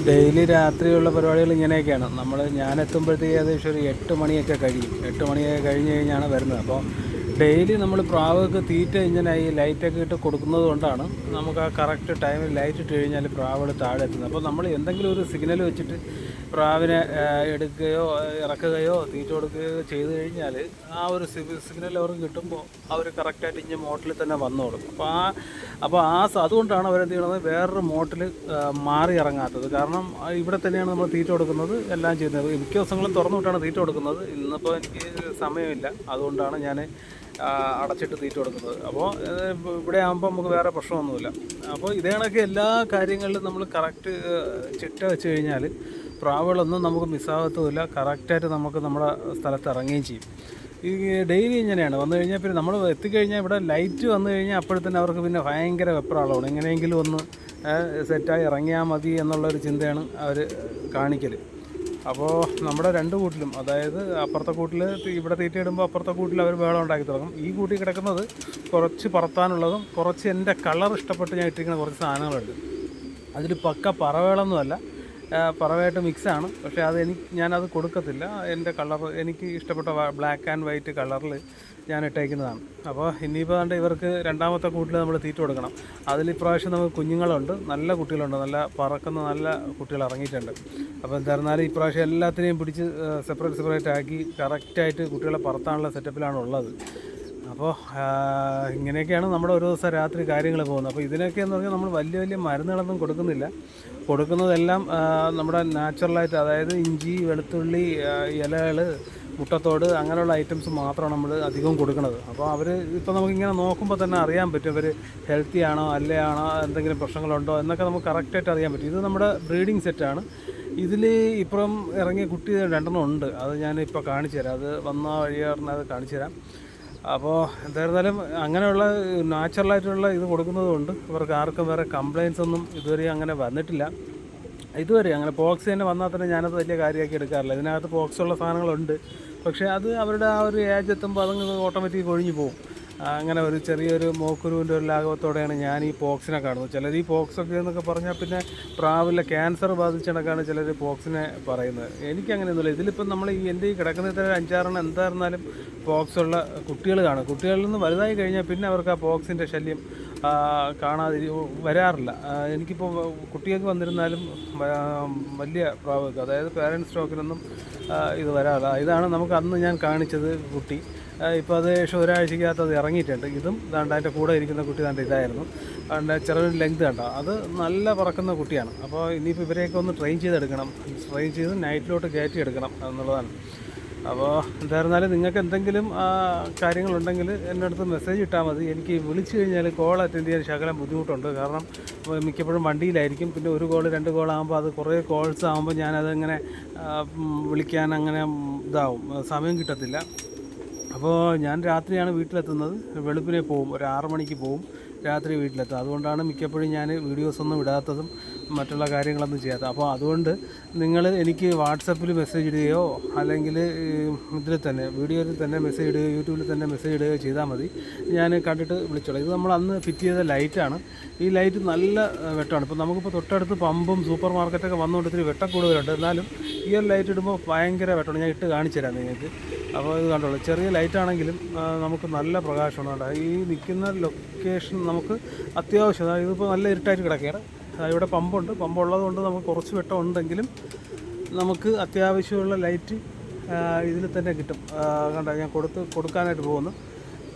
Daily രാത്രിയുള്ള പരിപാടികൾ ഇങ്ങനെയൊക്കെയാണ്. ഞാൻ എത്തുമ്പോഴത്തേക്ക് ഏകദേശം ഒരു 8 മണിയൊക്കെ കഴിയും. 8 മണിയൊക്കെ കഴിഞ്ഞ് കഴിഞ്ഞാണ് വരുന്നത്. അപ്പോൾ ഡെയിലി നമ്മൾ പ്രാവുകൾക്ക് തീറ്റ ഇങ്ങനെ ഈ ലൈറ്റൊക്കെ ഇട്ട് കൊടുക്കുന്നത് കൊണ്ടാണ് നമുക്ക് ആ കറക്റ്റ് ടൈമിൽ ലൈറ്റ് ഇട്ട് കഴിഞ്ഞാൽ പ്രാവുകൾ താഴെ എത്തുന്നത്. അപ്പോൾ നമ്മൾ എന്തെങ്കിലും ഒരു സിഗ്നൽ വെച്ചിട്ട് പ്രാവിനെ എടുക്കുകയോ ഇറക്കുകയോ തീറ്റ കൊടുക്കുകയോ ചെയ്ത് കഴിഞ്ഞാൽ ആ ഒരു സിഗ്നൽ അവർക്ക് കിട്ടുമ്പോൾ അവർ കറക്റ്റായിട്ട് ഇഞ്ഞ മോട്ടിൽ തന്നെ വന്നു കൊടുക്കും. അതുകൊണ്ടാണ് അവരെന്ത് ചെയ്യണത്, വേറൊരു മോട്ടിൽ മാറി ഇറങ്ങാത്തത്. കാരണം ഇവിടെ തന്നെയാണ് നമ്മൾ തീറ്റ കൊടുക്കുന്നത്, എല്ലാം ചെയ്യുന്നത്. മിക്ക ദിവസങ്ങളും തുറന്നു വിട്ടാണ് തീറ്റ കൊടുക്കുന്നത്. ഇന്നിപ്പോൾ എനിക്ക് സമയമില്ല, അതുകൊണ്ടാണ് ഞാൻ അടച്ചിട്ട് തീറ്റ കൊടുക്കുന്നത്. അപ്പോൾ ഇവിടെ ആകുമ്പോൾ നമുക്ക് വേറെ പ്രശ്നമൊന്നുമില്ല. അപ്പോൾ ഇതേ കണക്ക് എല്ലാ കാര്യങ്ങളിലും നമ്മൾ കറക്റ്റ് ചിട്ട വെച്ച് കഴിഞ്ഞാൽ പ്രാവുകളൊന്നും നമുക്ക് മിസ്സാകത്തുമില്ല. കറക്റ്റായിട്ട് നമുക്ക് നമ്മുടെ സ്ഥലത്ത് ഇറങ്ങുകയും ചെയ്യും. ഈ ഡെയിലി ഇങ്ങനെയാണ് വന്നു കഴിഞ്ഞാൽ പിന്നെ നമ്മൾ എത്തിക്കഴിഞ്ഞാൽ ഇവിടെ ലൈറ്റ് വന്നു കഴിഞ്ഞാൽ അപ്പോഴത്തന്നെ അവർക്ക് പിന്നെ ഭയങ്കര വെപ്രാളമാണ്. എങ്ങനെയെങ്കിലും ഒന്ന് സെറ്റായി ഇറങ്ങിയാൽ മതി എന്നുള്ളൊരു ചിന്തയാണ് അവർ കാണിക്കൽ. അപ്പോൾ നമ്മുടെ 2 കൂട്ടിലും, അതായത് അപ്പുറത്തെ കൂട്ടിൽ ഇവിടെ തീറ്റയിടുമ്പോൾ അപ്പുറത്തെ കൂട്ടിൽ അവർ ബഹളം ഉണ്ടാക്കി തുടങ്ങും. ഈ കൂട്ടിൽ കിടക്കുന്നത് കുറച്ച് പറത്താനുള്ളതും കുറച്ച് എൻ്റെ കളർ ഇഷ്ടപ്പെട്ട് ഞാൻ ഇട്ടിരിക്കുന്ന കുറച്ച് സാധനങ്ങളുണ്ട്. അതിൽ പക്ക പറവേളൊന്നുമല്ല, പറവായിട്ട് മിക്സാണ്. പക്ഷേ ഞാനത് കൊടുക്കത്തില്ല. എൻ്റെ കളർ എനിക്ക് ഇഷ്ടപ്പെട്ട ബ്ലാക്ക് ആൻഡ് വൈറ്റ് കളറിൽ ഞാൻ ഇട്ടേക്കുന്നതാണ്. അപ്പോൾ ഇനിയിപ്പോൾ ഇവർക്ക് 2ാമത്തെ കൂട്ടിൽ നമ്മൾ തീറ്റ കൊടുക്കണം. ഇപ്രാവശ്യം നമുക്ക് കുഞ്ഞുങ്ങളുണ്ട്, നല്ല കുട്ടികളുണ്ട്, നല്ല പറക്കുന്ന നല്ല കുട്ടികൾ ഇറങ്ങിയിട്ടുണ്ട്. അപ്പോൾ എന്തായിരുന്നാലും ഇപ്രാവശ്യം എല്ലാത്തിനെയും പിടിച്ച് സെപ്പറേറ്റ് ആക്കി കറക്റ്റായിട്ട് കുട്ടികളെ പറത്താനുള്ള സെറ്റപ്പിലാണ് ഉള്ളത്. അപ്പോൾ ഇങ്ങനെയൊക്കെയാണ് നമ്മുടെ ഒരു ദിവസം രാത്രി കാര്യങ്ങൾ പോകുന്നത്. അപ്പോൾ ഇതിനൊക്കെ എന്ന് പറഞ്ഞാൽ നമ്മൾ വലിയ മരുന്നുകളൊന്നും കൊടുക്കുന്നില്ല. കൊടുക്കുന്നതെല്ലാം നമ്മുടെ നാച്ചുറലായിട്ട്, അതായത് ഇഞ്ചി, വെളുത്തുള്ളി, ഇലകൾ, മുട്ടത്തോട്, അങ്ങനെയുള്ള ഐറ്റംസ് മാത്രമാണ് നമ്മൾ അധികവും കൊടുക്കുന്നത്. അപ്പോൾ ഇപ്പോൾ നമുക്കിങ്ങനെ നോക്കുമ്പോൾ തന്നെ അറിയാൻ പറ്റും ഇവർ ഹെൽത്തി ആണോ അല്ലയാണോ, എന്തെങ്കിലും പ്രശ്നങ്ങളുണ്ടോ എന്നൊക്കെ നമുക്ക് കറക്റ്റായിട്ട് അറിയാൻ പറ്റും. ഇത് നമ്മുടെ ബ്രീഡിങ് സെറ്റാണ്. ഇതിൽ ഇപ്പം ഇറങ്ങിയ കുട്ടി 2 ഉണ്ട്. അത് ഞാനിപ്പോൾ കാണിച്ചു തരാം. അത് വന്ന വഴിയാറിന് അത് കാണിച്ചു തരാം. അപ്പോൾ എന്തായിരുന്നാലും അങ്ങനെയുള്ള നാച്ചുറലായിട്ടുള്ള ഇത് കൊടുക്കുന്നത് കൊണ്ട് ഇവർക്ക് ആർക്കും വേറെ കംപ്ലയിൻസ് ഒന്നും ഇതുവരെ അങ്ങനെ വന്നിട്ടില്ല. ഇതുവരെ അങ്ങനെ പോക്സ് തന്നെ വന്നാൽ തന്നെ ഞാനത് വലിയ കാര്യമാക്കി എടുക്കാറില്ല. ഇതിനകത്ത് പോക്സ് ഉള്ള സാധനങ്ങളുണ്ട്. പക്ഷേ അത് അവരുടെ ആ ഒരു ഏജ് എത്തുമ്പോൾ അതങ്ങ് ഓട്ടോമാറ്റിക് ഒഴിഞ്ഞു പോകും. അങ്ങനെ ഒരു ചെറിയൊരു മോക്കുരുവിൻ്റെ ഒരു ലാഘവത്തോടെയാണ് ഞാൻ ഈ പോക്സിനെ കാണുന്നത്. ചിലർ ഈ പോക്സൊക്കെ എന്നൊക്കെ പറഞ്ഞാൽ പിന്നെ പ്രാവിലെ ക്യാൻസർ ബാധിച്ച കണക്കാണ് ചിലർ പോക്സിനെ പറയുന്നത്. എനിക്കങ്ങനെയൊന്നുമില്ല. ഇതിലിപ്പം നമ്മൾ എൻ്റെ ഈ കിടക്കുന്ന 5-6 എന്തായിരുന്നാലും പോക്സ് ഉള്ള കുട്ടികൾ കാണും. കുട്ടികളിൽ നിന്ന് വലുതായി കഴിഞ്ഞാൽ പിന്നെ അവർക്ക് ആ പോക്സിൻ്റെ ശല്യം വരാറില്ല. എനിക്കിപ്പോൾ കുട്ടികൾക്ക് വന്നിരുന്നാലും വലിയ പ്രാവുകൾക്ക്, അതായത് പാരൻറ്റ് സ്റ്റോക്കിനൊന്നും ഇത് വരാറില്ല. ഇതാണ് നമുക്ക് അന്ന് ഞാൻ കാണിച്ചത് കുട്ടി. ഇപ്പോൾ അത് ഏകദേശം ഒരാഴ്ചക്കകത്ത് അത് ഇറങ്ങിയിട്ടുണ്ട്. ഇതും അതിൻ്റെ കൂടെ ഇരിക്കുന്ന കുട്ടി ഇതായിരുന്നു. ചെറിയൊരു ലെങ്ത് കണ്ടോ, അത് നല്ല പറക്കുന്ന കുട്ടിയാണ്. അപ്പോൾ ഇനിയിപ്പോൾ ഇവരെയൊക്കെ ഒന്ന് ട്രെയിൻ ചെയ്ത് നൈറ്റിലോട്ട് കയറ്റിയെടുക്കണം എന്നുള്ളതാണ്. അപ്പോൾ എന്തായിരുന്നാലും നിങ്ങൾക്ക് എന്തെങ്കിലും കാര്യങ്ങളുണ്ടെങ്കിൽ എൻ്റെ അടുത്ത് മെസ്സേജ് ഇട്ടാൽ മതി. എനിക്ക് വിളിച്ചു കഴിഞ്ഞാൽ കോൾ അറ്റൻഡ് ചെയ്യാൻ ശകലം ബുദ്ധിമുട്ടുണ്ട്. കാരണം മിക്കപ്പോഴും വണ്ടിയിലായിരിക്കും. പിന്നെ 1 കോൾ 2 കോൾ ആകുമ്പോൾ അത് കുറേ കോൾസ് ആകുമ്പോൾ ഞാനതങ്ങനെ വിളിക്കാൻ അങ്ങനെ സമയം കിട്ടത്തില്ല. അപ്പോൾ ഞാൻ രാത്രിയാണ് വീട്ടിലെത്തുന്നത്. വെളുപ്പിനെ പോവും, ഒരു 6 മണിക്ക് പോവും, രാത്രി വീട്ടിലെത്തും. അതുകൊണ്ടാണ് മിക്കപ്പോഴും ഞാൻ വീഡിയോസൊന്നും ഇടാത്തതും മറ്റുള്ള കാര്യങ്ങളൊന്നും ചെയ്യാത്തത്. അപ്പോൾ അതുകൊണ്ട് നിങ്ങൾ എനിക്ക് വാട്സപ്പിൽ മെസ്സേജ് ഇടുകയോ അല്ലെങ്കിൽ ഇതിൽ തന്നെ വീഡിയോയിൽ തന്നെ മെസ്സേജ് ഇടുകയോ യൂട്യൂബിൽ തന്നെ മെസ്സേജ് ഇടുകയോ ചെയ്താൽ മതി. ഞാൻ കണ്ടിട്ട് വിളിച്ചോളാം. ഇത് നമ്മൾ അന്ന് ഫിറ്റ് ചെയ്ത ലൈറ്റാണ്. ഈ ലൈറ്റ് നല്ല വെട്ടമാണ്. ഇപ്പോൾ നമുക്കിപ്പോൾ തൊട്ടടുത്ത് പമ്പും സൂപ്പർ മാർക്കറ്റൊക്കെ വന്നുകൊണ്ട് ഇത്തിരി വെട്ടം കൂടുതലുണ്ട്. എന്നാലും ഈ ഒരു ലൈറ്റ് ഇടുമ്പോൾ ഭയങ്കര വെട്ടമാണ്. ഞാൻ ഇട്ട് കാണിച്ചു തരാം നിങ്ങൾക്ക്. അപ്പോൾ ഇത് കണ്ടോളൂ, ചെറിയ ലൈറ്റാണെങ്കിലും നമുക്ക് നല്ല പ്രകാശമാണ്. ഈ നിൽക്കുന്ന ലൊക്കേഷൻ നമുക്ക് അത്യാവശ്യം, അതായത് ഇതിപ്പോൾ നല്ല ഇരുട്ടായിട്ട് കിടക്കുകയാണ്. ഇവിടെ പമ്പുള്ളത് കൊണ്ട് നമുക്ക് കുറച്ച് വെട്ടം ഉണ്ടെങ്കിലും നമുക്ക് അത്യാവശ്യമുള്ള ലൈറ്റ് ഇതിൽ തന്നെ കിട്ടും. കണ്ടോ, ഞാൻ കൊടുക്കാനായിട്ട് പോകുന്നു.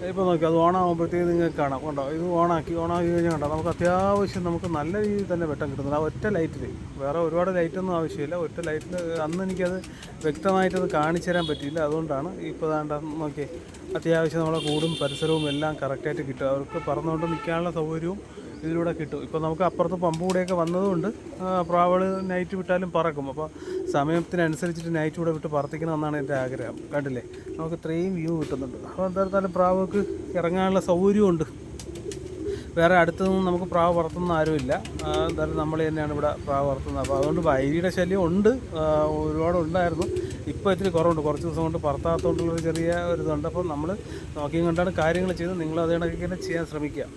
ഇപ്പോൾ നോക്കി, അത് ഓണാകുമ്പോഴത്തേക്ക് നിങ്ങൾക്ക് കാണാം. കണ്ടോ, ഇത് ഓണാക്കി കഴിഞ്ഞാൽ കണ്ടോ, നമുക്ക് അത്യാവശ്യം നമുക്ക് നല്ല രീതിയിൽ തന്നെ വെട്ടം കിട്ടുന്നുണ്ട്. ആ ഒറ്റ ലൈറ്റിൽ, വേറെ ഒരുപാട് ലൈറ്റൊന്നും ആവശ്യമില്ല. ഒറ്റ ലൈറ്റിൽ അന്ന് എനിക്കത് വ്യക്തമായിട്ടത് കാണിച്ചു തരാൻ പറ്റിയില്ല. അതുകൊണ്ടാണ് ഇപ്പോൾ നോക്കി, അത്യാവശ്യം നമ്മളെ കൂടും പരിസരവും എല്ലാം കറക്റ്റായിട്ട് കിട്ടും. അവർക്ക് പറന്നുകൊണ്ട് നിൽക്കാനുള്ള സൗകര്യവും ഇതിലൂടെ കിട്ടും. ഇപ്പോൾ നമുക്ക് അപ്പുറത്ത് പമ്പ് കൂടെയൊക്കെ വന്നതുകൊണ്ട് പ്രാവുകൾ നൈറ്റ് വിട്ടാലും പറക്കും. അപ്പോൾ സമയത്തിനനുസരിച്ചിട്ട് നൈറ്റ് കൂടെ വിട്ട് പറത്തിക്കണമെന്നാണ് എൻ്റെ ആഗ്രഹം. കണ്ടില്ലേ, നമുക്ക് ഇത്രയും വ്യൂ കിട്ടുന്നുണ്ട്. അപ്പോൾ എന്തായിരുന്നാലും പ്രാവുകൾക്ക് ഇറങ്ങാനുള്ള സൗകര്യമുണ്ട്. വേറെ അടുത്തൊന്നും നമുക്ക് പ്രാവ് വളർത്തുന്ന ആരുമില്ല. എന്തായാലും നമ്മൾ തന്നെയാണ് ഇവിടെ പ്രാവ് വളർത്തുന്നത്. അപ്പോൾ അതുകൊണ്ട് വൈരിയുടെ ശല്യം ഉണ്ട്, ഒരുപാട് ഉണ്ടായിരുന്നു. ഇപ്പോൾ ഇത്തിരി കുറവുണ്ട്. കുറച്ച് ദിവസം കൊണ്ട് പറത്താത്തതുകൊണ്ടുള്ളൊരു ചെറിയ ഒരു ഇതുണ്ട്. അപ്പോൾ നമ്മൾ നോക്കിയും കണ്ടാണ് കാര്യങ്ങൾ ചെയ്ത് നിങ്ങൾ അത് കണക്കൊക്കെ ചെയ്യാൻ ശ്രമിക്കുക.